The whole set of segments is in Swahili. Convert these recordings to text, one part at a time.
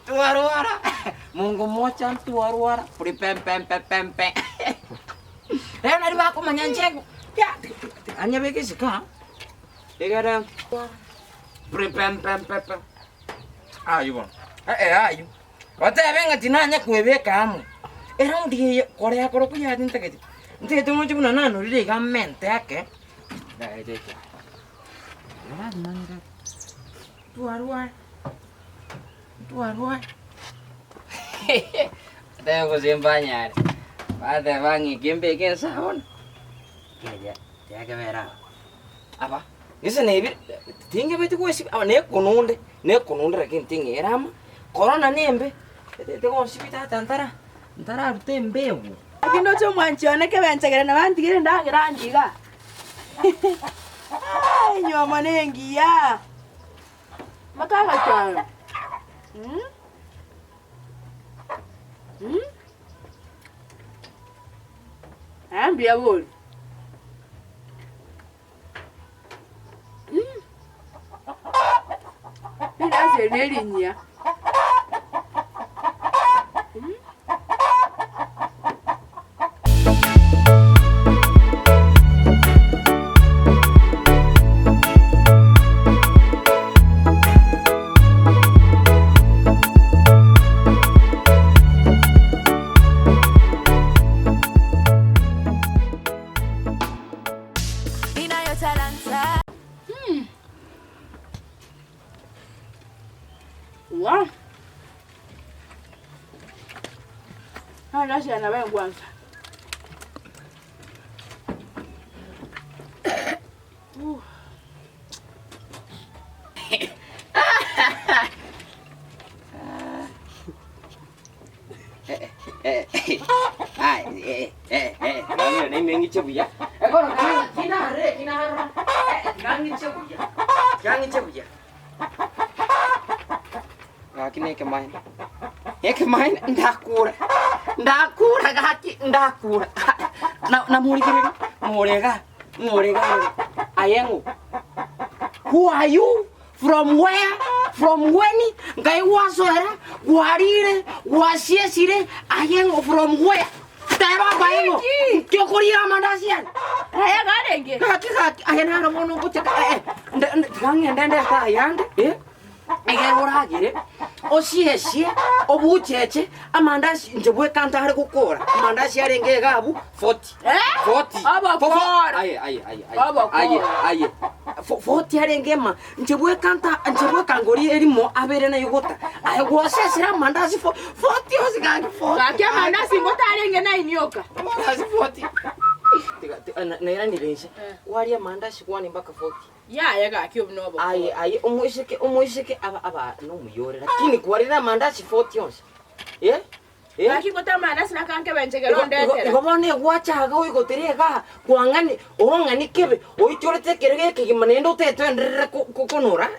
Tuaruara, Mungu mocan tuaruara, puri pem. Leo nari wako manyanjeng, ya, hanya begitu kan? Degara, puri pem. Ayo bang, ayo. Kata abang ngatinanya kuebe kamu. Erang dia Korea punya hati gitu. Nanti itu mau cuma nana nuri deh kamen teke. Dah itu. Mana mana? Tuaruara. Tengo que empañar. Pate bangi, ¿quién ve quién sabe? Ya que verá. Apa? Ese nebi, tinge betu ko si, ne kononde rekin tinge erama. Corona nembe. Te ko sipita tantara rutembe u. Akino cho mwanchone ke benchegere na bantigire ndagira njiga. Ai nyoma nengia. Makaka cha. Ambia bol. Bila senelinya. Wah. Nasi anawe kwanza. Nani ni mengi cebuya. Kalau kina hara. Gangi cebuya. Kini kemain. Kemain ndakura gaki ndakura. Na murega. Ayengu. Who are you? From where? From when? Ngai wasora, warire, wasiesire, ayengu from where? Teba bayengu. Kyo koria mandasian. Aya garenge. Kaki ayena ramono kucheka. Gangi ndende ka yande. Egera gire osiesie obucheche amandasi njebwe kanta hari gukora amandasi yarenge gabu 40 abakora aye 40 yarenge njebwe kangori erimo abere na yugota aye gwosesira amandasi 40 osigange 40 gake amandasi ngota arenge na inyoka amandasi 40 naira nirense wari amandasi kwani mpaka 40 ya gake obnobo aye umuishike aba no muyore lakini kuwarira mandashi 40 onse gake ngota mandasi nakanke benchegero ndetera ngobone gwachaga uigoterega kwangani ohongani kebe oichorete kerege kigimanendo tetwenderere kukonora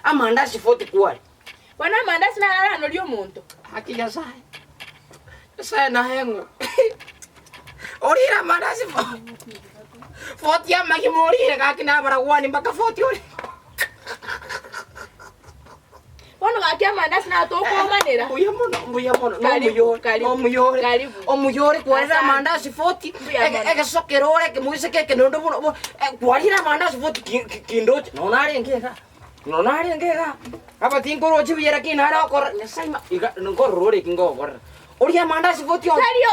amandashi 40 kwari wana mandasi na arano lyo muntu hakija sai na hengo orira mandashi 40 ya magimorire gakina baragwani mpaka 40 ore. Wano gake mandasi na toko manera. Muyamono. No muyore. Omuyore kwarira mandasi 40. Ege sokerore ke muise ke nondo muno. Kwarira mandasi 40 kindoche. Nonare ngega. Aba tinkoro chibiyera kinara okor. Nesaima iga ngorore kingokor. Oria mandasi 40 on. Kari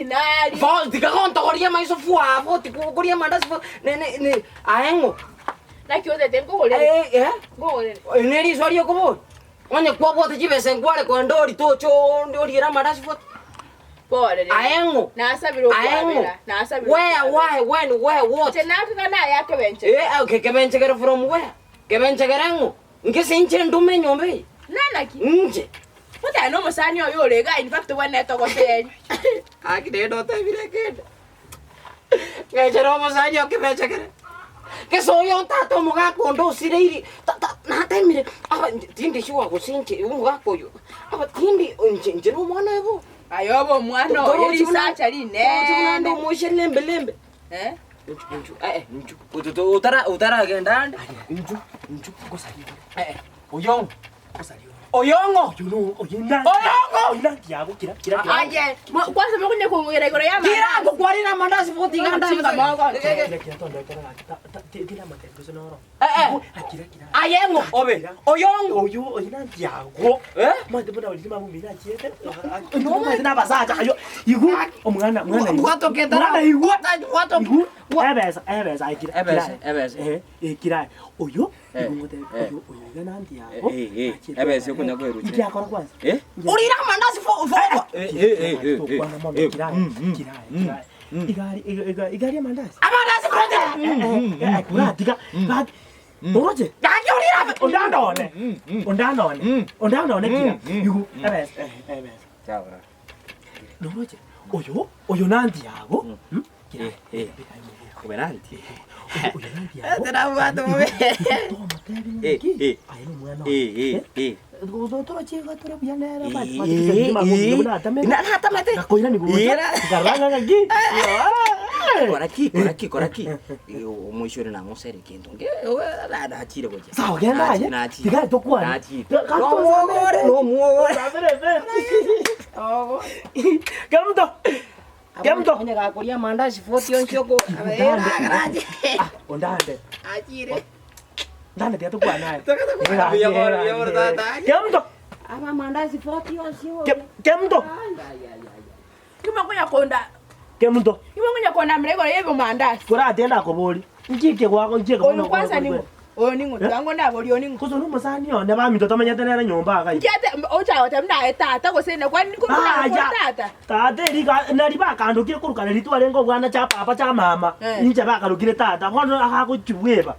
40 nari. Volti ka konta oria maiso fua 40 oria mandasi ne aengo. Na kyote tengo ole. Ngole. Neri sorio kobo. Onye kwa bote jibese ngwale kwa ndori tocho ndori ra mandasi 40. Pole. Aengo. Na sabiro kwa. Na sabiro. Where when what? Tena tukana yake benche. Okay kebenche gere from where? Kebenche gerengo. Ngese inche ndume nyombe. Nana ki? Nje. Puta no musani oyo lega in fact when neto go say. Aki de do te vire kid. Ngejero musani o kebenche gere. Que soy un tato muga kondo sireiri. Na temire. Aba tindi shwa ko sinche muga koyo. Aba tindi unje no mwana ebo. Ayobo mwana yeri sacha ri ne. Ndo mo shelembe. Utara gendande. Inju kusaliwa. Oyong. Kusaliwa. Oyongo. Oyinda. Oyinda yabo kira. Aje, kwanza mkunye kuregoro ya mama. Kira kukwari na mandazi 40 ganda. Kira Tondo kira. Tira mate sonoro. Kira. Ayengo obe. Oyongo. Oyinda yabo. Mate bona ulima mu mina chete. No mate na basaja ayo. Igu omwana. Wato ketara. Wato. Ebeza kira. Oyo. Oyo ganandi yabo. Ebeza kunya kweru. Ikia kora kwanza. Urira mandazi fo. Igari mandazi. Amandazi kote. Kuratika. Ngoje. Gaki urira. Ondandone kira. Yugo. Ebeza. Chawra. Ngoje. Oyo nandi yabo. Kira. Kuberanti. Oyo nandi yabo. Tera wato mwe. Ayo mwana. Tora chega tora bianera ba. Na hata mate. Nakoira ni gusa. Garanga ngaki. Koraki. Umwishore na ngosere kintu. Ada achire goje. Sawa genda aje. Tiga tokwana. No muore. Gamdo. Anya gakoria mandazi 40 onchoko. Ondande. Achire. Ndande tia tokwana. Gamdo. Aba mandazi 40 onchoko. Gamdo. Kimakunya konda. Gamdo. Kimakunya konda mregoro yebo mandazi. Kora atenda akobori. Njike gwako njike kono. Ono kwanza ningo. Oningo tango ndabo lioningo. Kuzo no musani yo ne ba mi toto manyata na nyomba kai. Jete ocha ocha mna tata ko sene kwani ko tata. Tata riga na riba kando kire kuruka na ritware ngo bwana cha papa cha mama. Inje ba karukire tata. Kono akako chuweba.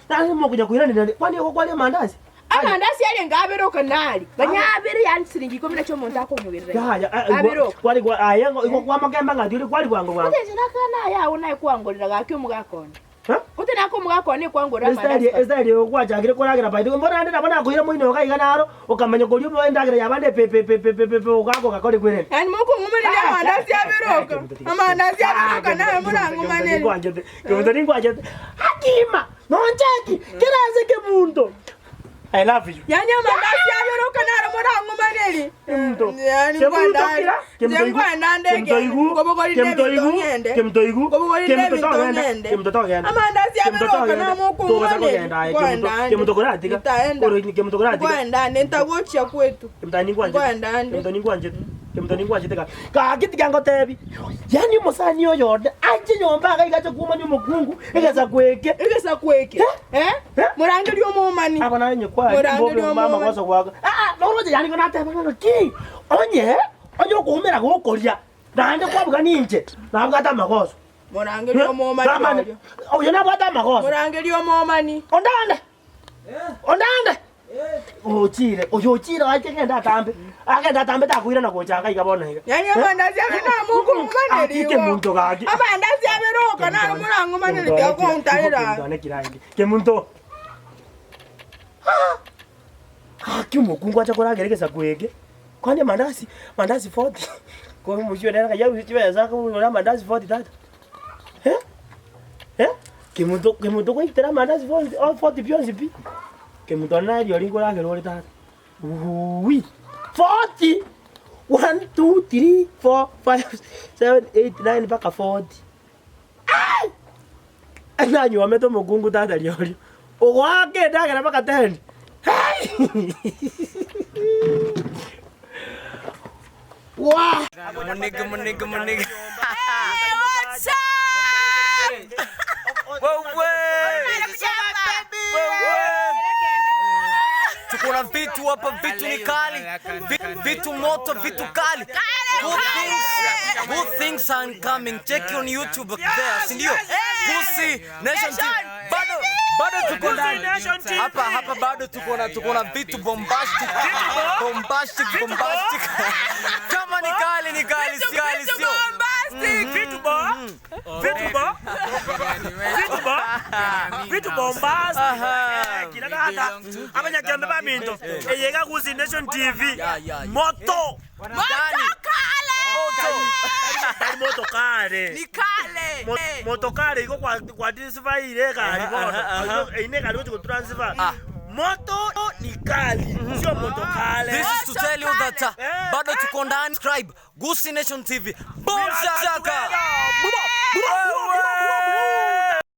Na mo kuja kuira ni kwani ko kwali mandazi. Amandazi yale ngabero kanali. Banyabere yani siringi ko mina cyo muntu akonyobere. Abero. Kwali kwa ayengo iko kwa magemba ngadire kwali kwango kwango. Kuje nakana ya unaye kwangorira gakyo mugakona. Ute nako mugakone kwangora mandazi. Estadi kwajagire koragira baidi. Mbona ndenda bana kuira moino kai kanaro ukamenya kuri mo ndagira yabande pepe ukako gakore kwere. Yani moko ngumene ya mandazi yaberoka. Amandazi yaberoka nawe murango manene. Kemutoni kwaje. Hakima. Noncheki. Kiraze ke muntu. I love you. Yani amandazi yaberoka naro murango manene. Muntu. Yani kwandande. Kemtoigu. Amandazi yaberoka na moko ngumene. Kemtokoratika. Kemtokoratika. Kwandande ntagocha kwetu. Kemtoni kwanje teka. Kakiti kango tebi. Yani musani oyode anje nyomba akaikacha kuma ni mukungu egeza kweke. Murange lyo momani. Aba na nye kwa mbobe mama kwaso kwako. Noroje yani kona tebe ngono ki. Onye kumera gokoria. Nande kwabuka ninje. Nabwata makoso. Murange lyo momani. Oyo nabwata makoso. Murange lyo momani. Ondande. Ochire, akenda tambe takuira na kochanga ikabona ika. Yani amandazi abena muku maneri. Ike muntu gaki. Amandazi aberoka na murango maneri bya kontarira. Ndane kirangi. Ke muntu. Aki mukungu acha koragerekeza kwege. Kwani mandazi 40. Kwa mujio nenda ya usiweza kama mandazi 40 tata. Kemuntu kwa itera mandazi 40 pionzi pi. Kemuntu anayo lingo lake lole tata. Ui. 40. 1 2 3 4 5 7 8 9 mpaka 40. Ananyo wameto mugungu tata lioli. Owake daga mpaka 10. Wow. Munigi. What's up? Tukuna vitu hapa, vitu ni kali, vitu moto, vitu kali. Good things are coming. Check on YouTube there, si ndio? Kusi Nation TV. Bado tuko ndani. Hapa bado tuko na vitu bombastic. Kama ni kali, si kali sio. Vitu bombastic. Kila hata abanyakiambe baminto eyega Kusi Nation TV. Moto kale. Moto kale. Ni kale. motokari iko kwa transfer ile kali bono ine kali ko transfer moto ni kali sio motokale. This is to tell you that bado tuko ndani. Subscribe Gusii Nation TV. Boom shaka.